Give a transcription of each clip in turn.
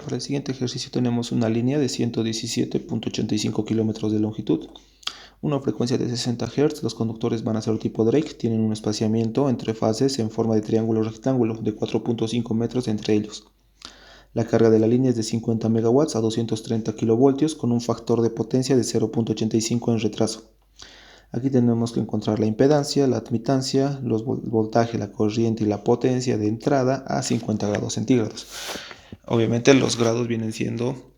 Para el siguiente ejercicio tenemos una línea de 117.85 kilómetros de longitud, una frecuencia de 60 Hz, los conductores van a ser tipo Drake, tienen un espaciamiento entre fases en forma de triángulo rectángulo de 4.5 metros entre ellos. La carga de la línea es de 50 megawatts a 230 kilovoltios con un factor de potencia de 0.85 en retraso. Aquí tenemos que encontrar la impedancia, la admitancia, los voltaje, la corriente y la potencia de entrada a 50 grados centígrados. Obviamente los grados vienen siendo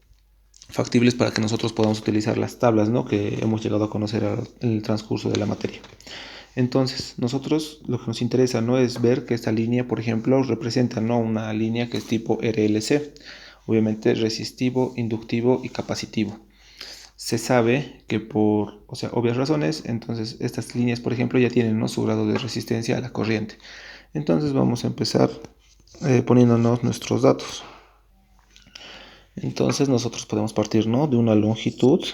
factibles para que nosotros podamos utilizar las tablas, ¿no?, que hemos llegado a conocer en el transcurso de la materia. Entonces, nosotros lo que nos interesa no es ver que esta línea, por ejemplo, representa, ¿no?, una línea que es tipo RLC, obviamente resistivo, inductivo y capacitivo. Se sabe que por obvias razones, entonces estas líneas, por ejemplo, ya tienen, ¿no?, su grado de resistencia a la corriente. Entonces vamos a empezar poniéndonos nuestros datos. Entonces nosotros podemos partir, ¿no?, de una longitud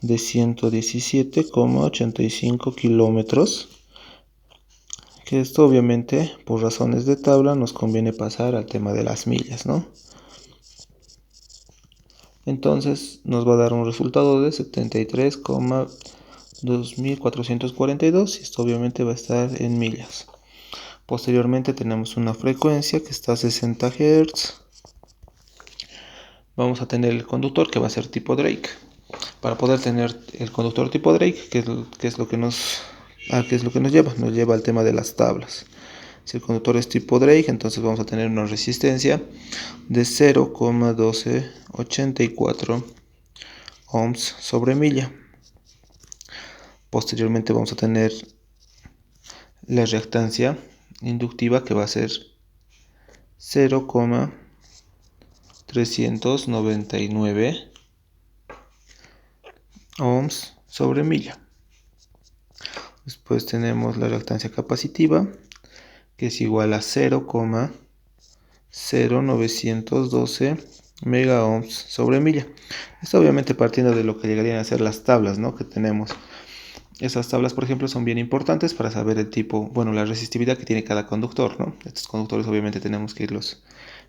de 117,85 kilómetros, que esto obviamente por razones de tabla nos conviene pasar al tema de las millas, ¿no? Entonces nos va a dar un resultado de 73,2442 y esto obviamente va a estar en millas. Posteriormente tenemos una frecuencia que está a 60 Hz. Vamos a tener el conductor que va a ser tipo Drake. Para poder tener el conductor tipo Drake, ¿qué es lo que nos lleva? Nos lleva al tema de las tablas. Si el conductor es tipo Drake, entonces vamos a tener una resistencia de 0,1284 ohms sobre milla. Posteriormente vamos a tener la reactancia inductiva que va a ser 0,399 ohms sobre milla. Después tenemos la reactancia capacitiva, que es igual a 0,0912 mega ohms sobre milla. Esto obviamente partiendo de lo que llegarían a ser las tablas, ¿no?, que tenemos. Esas tablas, por ejemplo, son bien importantes para saber el tipo, la resistividad que tiene cada conductor, ¿no? Estos conductores obviamente tenemos que irlos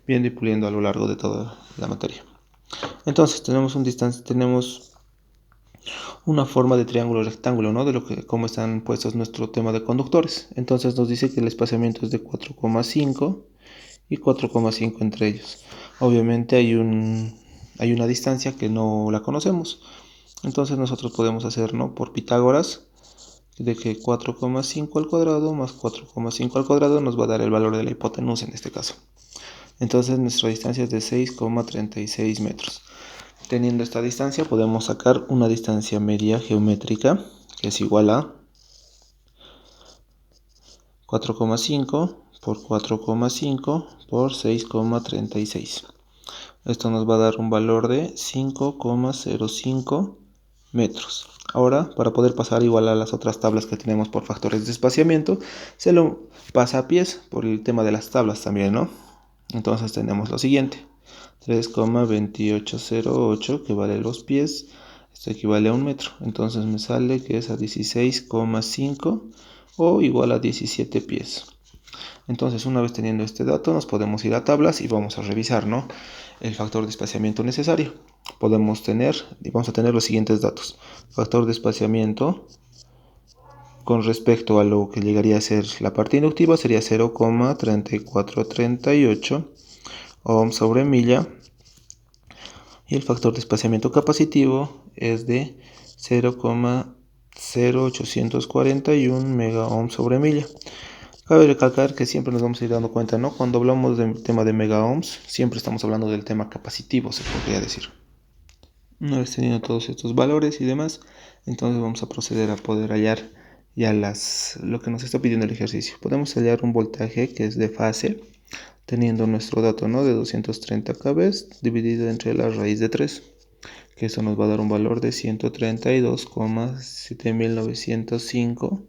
viendo y puliendo a lo largo de toda la materia. Entonces tenemos una forma de triángulo rectángulo, ¿no?, de cómo están puestos nuestro tema de conductores. Entonces nos dice que el espaciamiento es de 4,5 y 4,5 entre ellos. Obviamente hay una distancia que no la conocemos. Entonces nosotros podemos hacer, ¿no?, por Pitágoras, de que 4,5 al cuadrado más 4,5 al cuadrado nos va a dar el valor de la hipotenusa en este caso. Entonces nuestra distancia es de 6,36 metros. Teniendo esta distancia podemos sacar una distancia media geométrica que es igual a 4,5 por 4,5 por 6,36. Esto nos va a dar un valor de 5,05 metros. Ahora, para poder pasar igual a las otras tablas que tenemos por factores de espaciamiento, se lo pasa a pies por el tema de las tablas también, ¿no? Entonces tenemos lo siguiente: 3,2808 que vale los pies. Esto equivale a un metro. Entonces me sale que es a 16,5 o igual a 17 pies. Entonces, una vez teniendo este dato, nos podemos ir a tablas y vamos a revisar, ¿no?, el factor de espaciamiento necesario. Vamos a tener los siguientes datos. Factor de espaciamiento con respecto a lo que llegaría a ser la parte inductiva sería 0,3438 ohms sobre milla. Y el factor de espaciamiento capacitivo es de 0,0841 mega ohms sobre milla. Cabe recalcar que siempre nos vamos a ir dando cuenta, ¿no?, cuando hablamos del tema de mega ohms, siempre estamos hablando del tema capacitivo, se podría decir. Una vez teniendo todos estos valores y demás, entonces vamos a proceder a poder hallar ya lo que nos está pidiendo el ejercicio. Podemos hallar un voltaje que es de fase, teniendo nuestro dato, ¿no?, de 230 kV dividido entre la raíz de 3, que eso nos va a dar un valor de 132,7905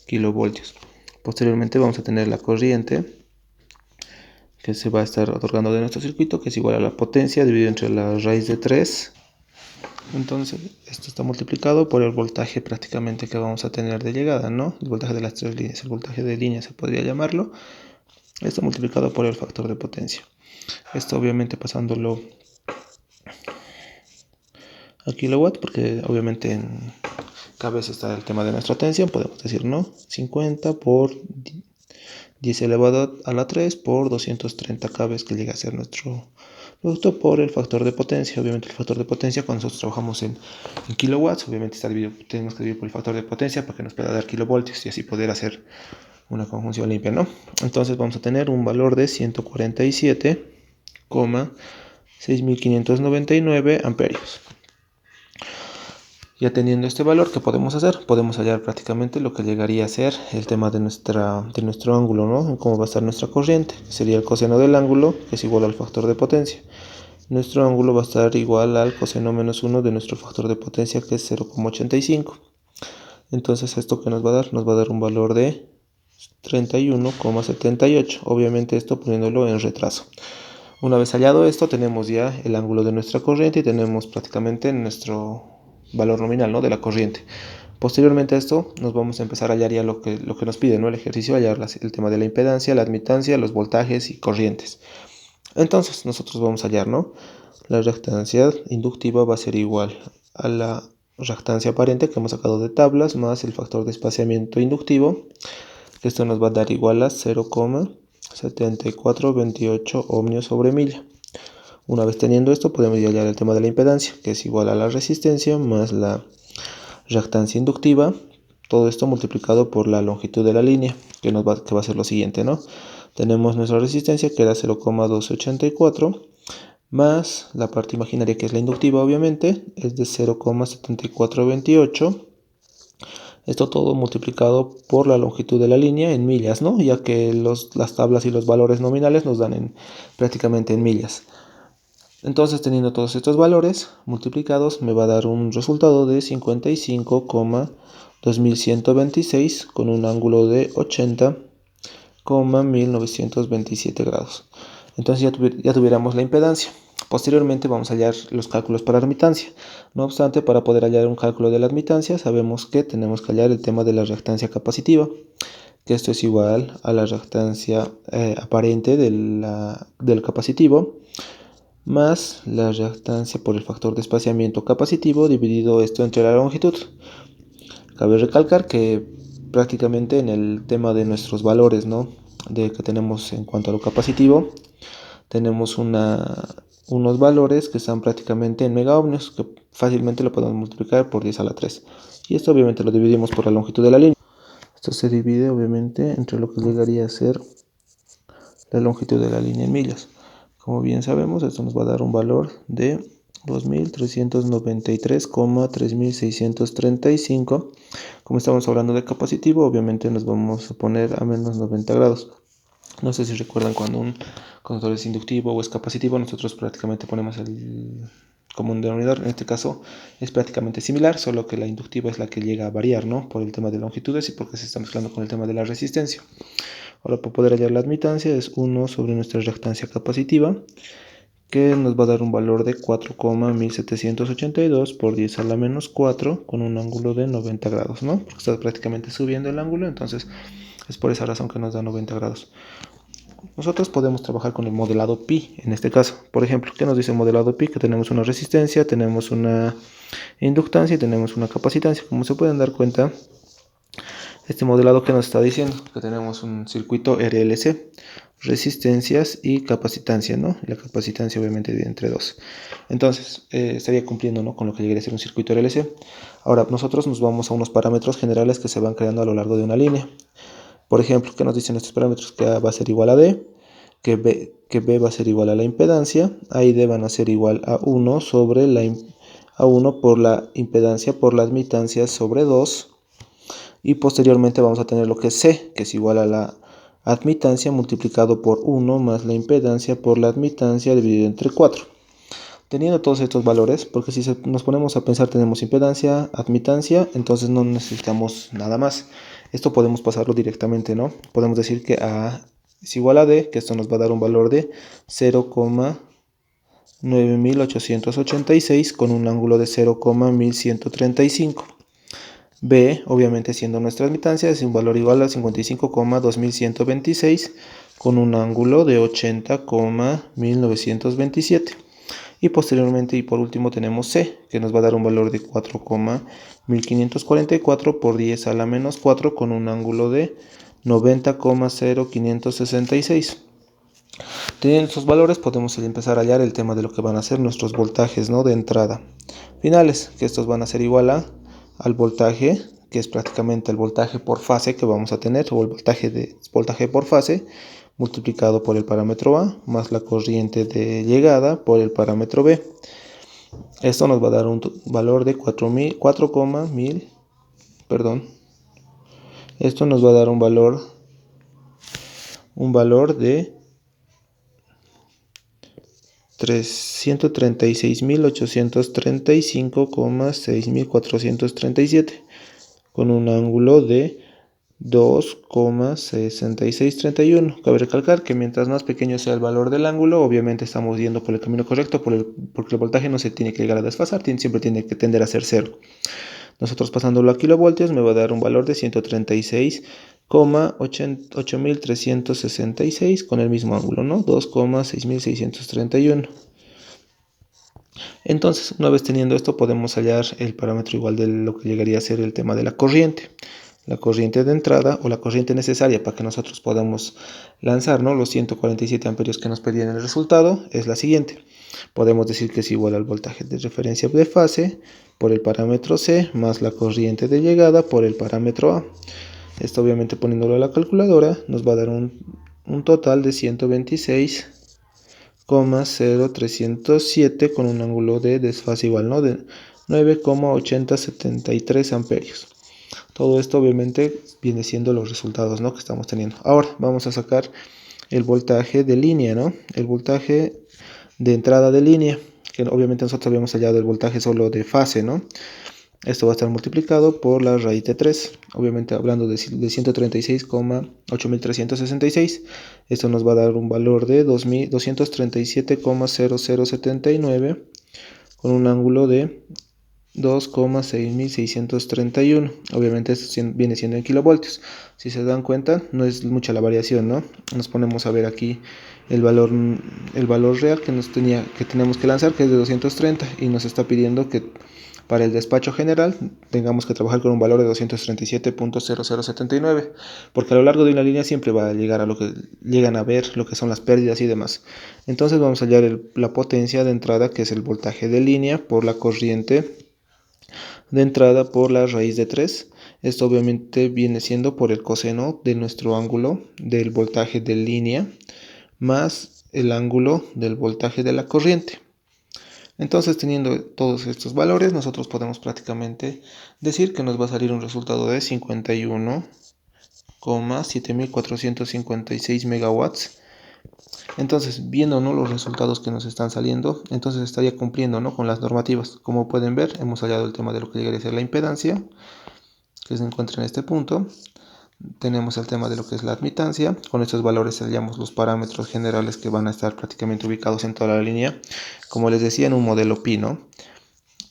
kilovoltios. Posteriormente vamos a tener la corriente que se va a estar otorgando de nuestro circuito, que es igual a la potencia dividido entre la raíz de 3. Entonces esto está multiplicado por el voltaje prácticamente que vamos a tener de llegada, ¿no?, el voltaje de las tres líneas, el voltaje de línea se podría llamarlo. Esto multiplicado por el factor de potencia. Esto obviamente pasándolo a kilowatt, porque obviamente en kb está el tema de nuestra tensión, podemos decir, ¿no? 50 por 10 elevado a la 3 por 230 kb que llega a ser nuestro producto por el factor de potencia. Obviamente el factor de potencia, cuando nosotros trabajamos en kilowatts, obviamente está dividido, tenemos que dividir por el factor de potencia para que nos pueda dar kilovoltios y así poder hacer una conjunción limpia, ¿no? Entonces vamos a tener un valor de 147,6599 amperios. Ya teniendo este valor, ¿qué podemos hacer? Podemos hallar prácticamente lo que llegaría a ser el tema de nuestro ángulo, ¿no? Cómo va a estar nuestra corriente. Sería el coseno del ángulo, que es igual al factor de potencia. Nuestro ángulo va a estar igual al coseno menos 1 de nuestro factor de potencia, que es 0,85. Entonces, ¿esto qué nos va a dar? Nos va a dar un valor de 31,78. Obviamente esto poniéndolo en retraso. Una vez hallado esto, tenemos ya el ángulo de nuestra corriente y tenemos prácticamente nuestro valor nominal, ¿no?, de la corriente. Posteriormente a esto nos vamos a empezar a hallar ya lo que nos pide, ¿no?, el ejercicio, hallar el tema de la impedancia, la admitancia, los voltajes y corrientes. Entonces nosotros vamos a hallar, ¿no?, la reactancia inductiva va a ser igual a la reactancia aparente que hemos sacado de tablas más el factor de espaciamiento inductivo, que esto nos va a dar igual a 0,7428 ohmios sobre milla. Una vez teniendo esto, podemos hallar el tema de la impedancia, que es igual a la resistencia más la reactancia inductiva, todo esto multiplicado por la longitud de la línea, que va a ser lo siguiente, ¿no? Tenemos nuestra resistencia, que era 0,284, más la parte imaginaria, que es la inductiva, obviamente, es de 0,7428. Esto todo multiplicado por la longitud de la línea en millas, ¿no?, ya que las tablas y los valores nominales nos dan prácticamente en millas. Entonces, teniendo todos estos valores multiplicados, me va a dar un resultado de 55,2126 con un ángulo de 80,1927 grados. Entonces ya tuviéramos la impedancia. Posteriormente vamos a hallar los cálculos para la admitancia. No obstante, para poder hallar un cálculo de la admitancia, sabemos que tenemos que hallar el tema de la reactancia capacitiva, que esto es igual a la reactancia aparente del capacitivo, más la reactancia por el factor de espaciamiento capacitivo dividido esto entre la longitud. Cabe recalcar que prácticamente en el tema de nuestros valores, ¿no?, que tenemos en cuanto a lo capacitivo, tenemos unos valores que están prácticamente en megaohmios, que fácilmente lo podemos multiplicar por 10 a la 3. Y esto obviamente lo dividimos por la longitud de la línea. Esto se divide obviamente entre lo que llegaría a ser la longitud de la línea en millas. Como bien sabemos, esto nos va a dar un valor de 2393,3635. Como estamos hablando de capacitivo, obviamente nos vamos a poner a menos 90 grados. No sé si recuerdan cuando un conductor es inductivo o es capacitivo, nosotros prácticamente ponemos el común denominador. En este caso es prácticamente similar, solo que la inductiva es la que llega a variar, ¿no?, por el tema de longitudes y porque se está mezclando con el tema de la resistencia. Ahora, para poder hallar la admitancia es 1 sobre nuestra reactancia capacitiva, que nos va a dar un valor de 4,1782 por 10 a la menos 4 con un ángulo de 90 grados, ¿no?, porque está prácticamente subiendo el ángulo, entonces es por esa razón que nos da 90 grados. Nosotros podemos trabajar con el modelado pi en este caso. Por ejemplo, ¿qué nos dice el modelado pi? Que tenemos una resistencia, tenemos una inductancia y tenemos una capacitancia. Como se pueden dar cuenta, este modelado que nos está diciendo que tenemos un circuito RLC, resistencias y capacitancia, ¿no? La capacitancia obviamente divide entre 2. Entonces, estaría cumpliendo, ¿no?, con lo que llegaría a ser un circuito RLC. Ahora, nosotros nos vamos a unos parámetros generales que se van creando a lo largo de una línea. Por ejemplo, ¿qué nos dicen estos parámetros? Que A va a ser igual a D, que B va a ser igual a la impedancia, A y D van a ser igual a 1 sobre a 1 por la impedancia por la admitancia sobre 2. Y posteriormente vamos a tener lo que es C, que es igual a la admitancia multiplicado por 1 más la impedancia por la admitancia dividido entre 4. Teniendo todos estos valores, porque si nos ponemos a pensar, tenemos impedancia, admitancia, entonces no necesitamos nada más. Esto podemos pasarlo directamente, ¿no? Podemos decir que A es igual a D, que esto nos va a dar un valor de 0,9886 con un ángulo de 0,1135. B, obviamente siendo nuestra admitancia, es un valor igual a 55,2126 con un ángulo de 80,1927. Y posteriormente y por último tenemos C, que nos va a dar un valor de 4,1544 por 10 a la menos 4 con un ángulo de 90,0566. Teniendo estos valores podemos empezar a hallar el tema de lo que van a ser nuestros voltajes, ¿no?, de entrada finales, que estos van a ser igual al voltaje, que es prácticamente el voltaje por fase que vamos a tener, o el voltaje por fase multiplicado por el parámetro A, más la corriente de llegada por el parámetro B. Esto nos va a dar un valor de 4,1000, perdón. Esto nos va a dar un valor de 136.835,6437 con un ángulo de 2,6631. Cabe recalcar que mientras más pequeño sea el valor del ángulo, obviamente estamos yendo por el camino correcto, porque el voltaje no se tiene que llegar a desfasar, siempre tiene que tender a ser cero. Nosotros pasándolo a kilovoltios me va a dar un valor de 136,8366 con el mismo ángulo, ¿no? 2,6631. Entonces, una vez teniendo esto, podemos hallar el parámetro igual de lo que llegaría a ser el tema de la corriente. La corriente de entrada o la corriente necesaria para que nosotros podamos lanzar, ¿no?, los 147 amperios que nos pedían el resultado es la siguiente. Podemos decir que es igual al voltaje de referencia de fase por el parámetro C más la corriente de llegada por el parámetro A. Esto obviamente poniéndolo a la calculadora nos va a dar un total de 126,0307 con un ángulo de desfase igual, ¿no?, de 9,8073 amperios. Todo esto obviamente viene siendo los resultados, ¿no?, que estamos teniendo. Ahora vamos a sacar el voltaje de línea, ¿no?, el voltaje de entrada de línea, que obviamente nosotros habíamos hallado el voltaje solo de fase, ¿no? Esto va a estar multiplicado por la raíz de 3, obviamente hablando de 136,8366. Esto nos va a dar un valor de 237,0079 con un ángulo de 2,6631. Obviamente esto viene siendo en kilovoltios. Si se dan cuenta, no es mucha la variación, ¿no? Nos ponemos a ver aquí el valor real que tenemos que lanzar, que es de 230, y nos está pidiendo que para el despacho general tengamos que trabajar con un valor de 237,0079, porque a lo largo de una línea siempre va a llegar a lo que llegan a ver, lo que son las pérdidas y demás. Entonces vamos a hallar la potencia de entrada, que es el voltaje de línea, por la corriente de entrada por la raíz de 3. Esto obviamente viene siendo por el coseno de nuestro ángulo del voltaje de línea más el ángulo del voltaje de la corriente. Entonces, teniendo todos estos valores, nosotros podemos prácticamente decir que nos va a salir un resultado de 51,7456 megawatts. Entonces, viendo, ¿no?, los resultados que nos están saliendo, entonces estaría cumpliendo, ¿no?, con las normativas. Como pueden ver, hemos hallado el tema de lo que llegaría a ser la impedancia, que se encuentra en este punto. Tenemos el tema de lo que es la admitancia. Con estos valores hallamos los parámetros generales que van a estar prácticamente ubicados en toda la línea, como les decía, en un modelo pi, ¿no?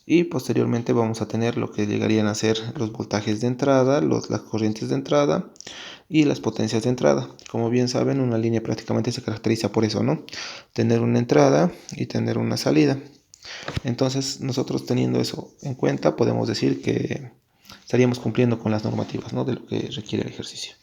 Y posteriormente vamos a tener lo que llegarían a ser los voltajes de entrada, las corrientes de entrada y las potencias de entrada. Como bien saben, una línea prácticamente se caracteriza por eso, ¿no?, tener una entrada y tener una salida. Entonces, nosotros teniendo eso en cuenta, podemos decir que estaríamos cumpliendo con las normativas, ¿no?, de lo que requiere el ejercicio.